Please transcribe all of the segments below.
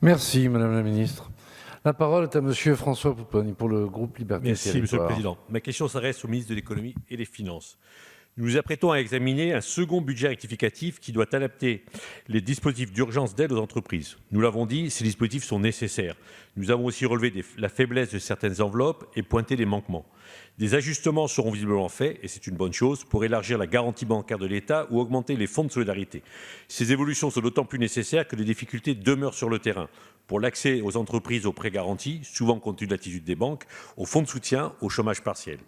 Merci, Madame la Ministre. La parole est à Monsieur François Pupponi pour le groupe Liberté et Merci, Monsieur le Territoires. Président. Ma question s'adresse au ministre de l'Économie et des Finances. Nous nous apprêtons à examiner un second budget rectificatif qui doit adapter les dispositifs d'urgence d'aide aux entreprises. Nous l'avons dit, ces dispositifs sont nécessaires. Nous avons aussi relevé la faiblesse de certaines enveloppes et pointé les manquements. Des ajustements seront visiblement faits, et c'est une bonne chose, pour élargir la garantie bancaire de l'État ou augmenter les fonds de solidarité. Ces évolutions sont d'autant plus nécessaires que les difficultés demeurent sur le terrain pour l'accès aux entreprises aux prêts garantis, souvent compte tenu de l'attitude des banques, aux fonds de soutien, au chômage partiel.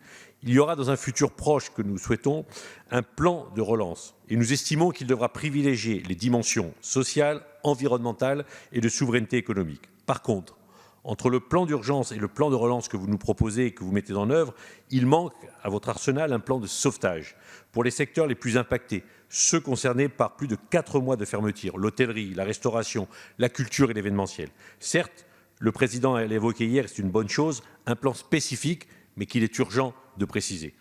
Il y aura dans un futur proche que nous souhaitons un plan de relance et nous estimons qu'il devra privilégier les dimensions sociales, environnementales et de souveraineté économique. Par contre, entre le plan d'urgence et le plan de relance que vous nous proposez et que vous mettez en œuvre, il manque à votre arsenal un plan de sauvetage pour les secteurs les plus impactés, ceux concernés par plus de 4 mois de fermeture, l'hôtellerie, la restauration, la culture et l'événementiel. Certes, le Président l'a évoqué hier, c'est une bonne chose, un plan spécifique, mais qu'il est urgent de préciser.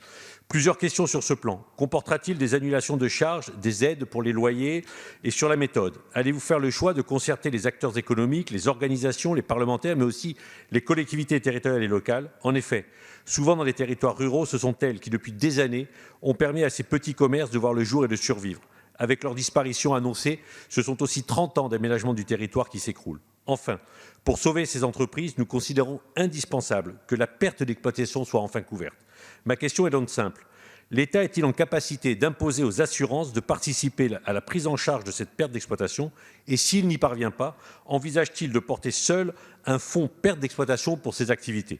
Plusieurs questions sur ce plan. Comportera-t-il des annulations de charges, des aides pour les loyers et sur la méthode? Allez-vous faire le choix de concerter les acteurs économiques, les organisations, les parlementaires, mais aussi les collectivités territoriales et locales? En effet, souvent dans les territoires ruraux, ce sont elles qui, depuis des années, ont permis à ces petits commerces de voir le jour et de survivre. Avec leur disparition annoncée, ce sont aussi 30 ans d'aménagement du territoire qui s'écroulent. Enfin, pour sauver ces entreprises, nous considérons indispensable que la perte d'exploitation soit enfin couverte. Ma question est donc simple. L'État est-il en capacité d'imposer aux assurances de participer à la prise en charge de cette perte d'exploitation? Et s'il n'y parvient pas, envisage-t-il de porter seul un fonds perte d'exploitation pour ces activités?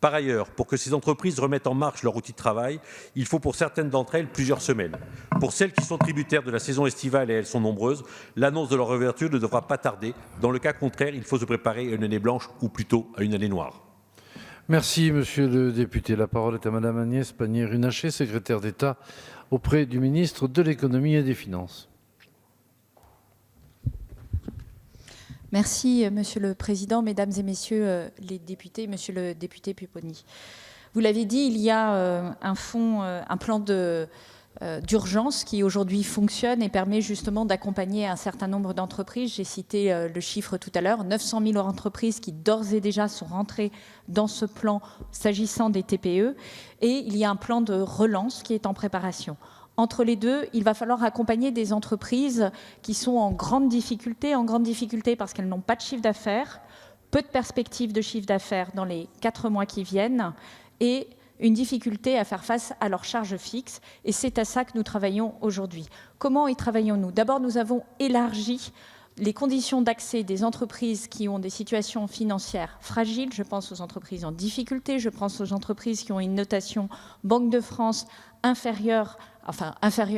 Par ailleurs, pour que ces entreprises remettent en marche leur outil de travail, il faut pour certaines d'entre elles plusieurs semaines. Pour celles qui sont tributaires de la saison estivale, et elles sont nombreuses, l'annonce de leur réouverture ne devra pas tarder. Dans le cas contraire, il faut se préparer à une année blanche ou plutôt à une année noire. Merci, Monsieur le député. La parole est à Madame Agnès Pannier-Runacher, secrétaire d'État auprès du ministre de l'Économie et des Finances. Merci, Monsieur le Président, Mesdames et Messieurs les députés, Monsieur le député Pupponi. Vous l'avez dit, il y a un plan d'urgence qui aujourd'hui fonctionne et permet justement d'accompagner un certain nombre d'entreprises. J'ai cité le chiffre tout à l'heure, 900 000 entreprises qui d'ores et déjà sont rentrées dans ce plan s'agissant des TPE. Et il y a un plan de relance qui est en préparation. Entre les deux, il va falloir accompagner des entreprises qui sont en grande difficulté parce qu'elles n'ont pas de chiffre d'affaires, peu de perspectives de chiffre d'affaires dans les 4 mois qui viennent et une difficulté à faire face à leurs charges fixes. Et c'est à ça que nous travaillons aujourd'hui. Comment y travaillons-nous? D'abord, nous avons élargi les conditions d'accès des entreprises qui ont des situations financières fragiles. Je pense aux entreprises en difficulté, je pense aux entreprises qui ont une notation Banque de France inférieure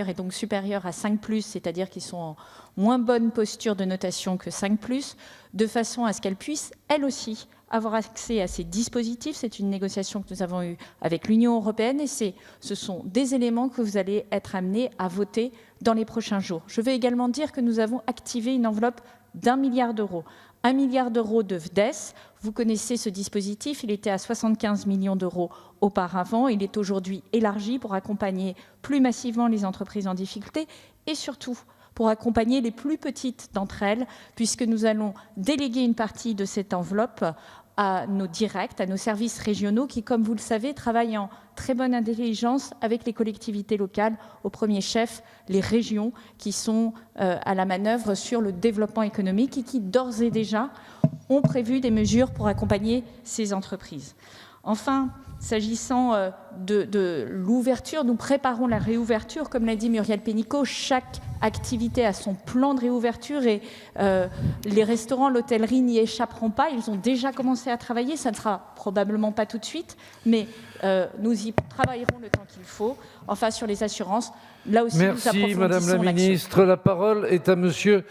et donc supérieure à 5+, c'est-à-dire qu'ils sont en moins bonne posture de notation que 5+, de façon à ce qu'elles puissent, elles aussi, avoir accès à ces dispositifs. C'est une négociation que nous avons eue avec l'Union européenne et ce sont des éléments que vous allez être amenés à voter dans les prochains jours. Je vais également dire que nous avons activé une enveloppe d'1 milliard d'euros. 1 milliard d'euros de FDES, vous connaissez ce dispositif, il était à 75 millions d'euros auparavant, il est aujourd'hui élargi pour accompagner plus massivement les entreprises en difficulté et surtout pour accompagner les plus petites d'entre elles, puisque nous allons déléguer une partie de cette enveloppe à nos directs, à nos services régionaux qui, comme vous le savez, travaillent en très bonne intelligence avec les collectivités locales, au premier chef les régions qui sont à la manœuvre sur le développement économique et qui, d'ores et déjà, ont prévu des mesures pour accompagner ces entreprises. Enfin, s'agissant de l'ouverture, nous préparons la réouverture. Comme l'a dit Muriel Pénicaud, chaque activité a son plan de réouverture et les restaurants, l'hôtellerie n'y échapperont pas. Ils ont déjà commencé à travailler. Ça ne sera probablement pas tout de suite, mais nous y travaillerons le temps qu'il faut. Enfin, sur les assurances, là aussi, nous Merci, approfondissons Madame la l'action. Ministre. La parole est à Monsieur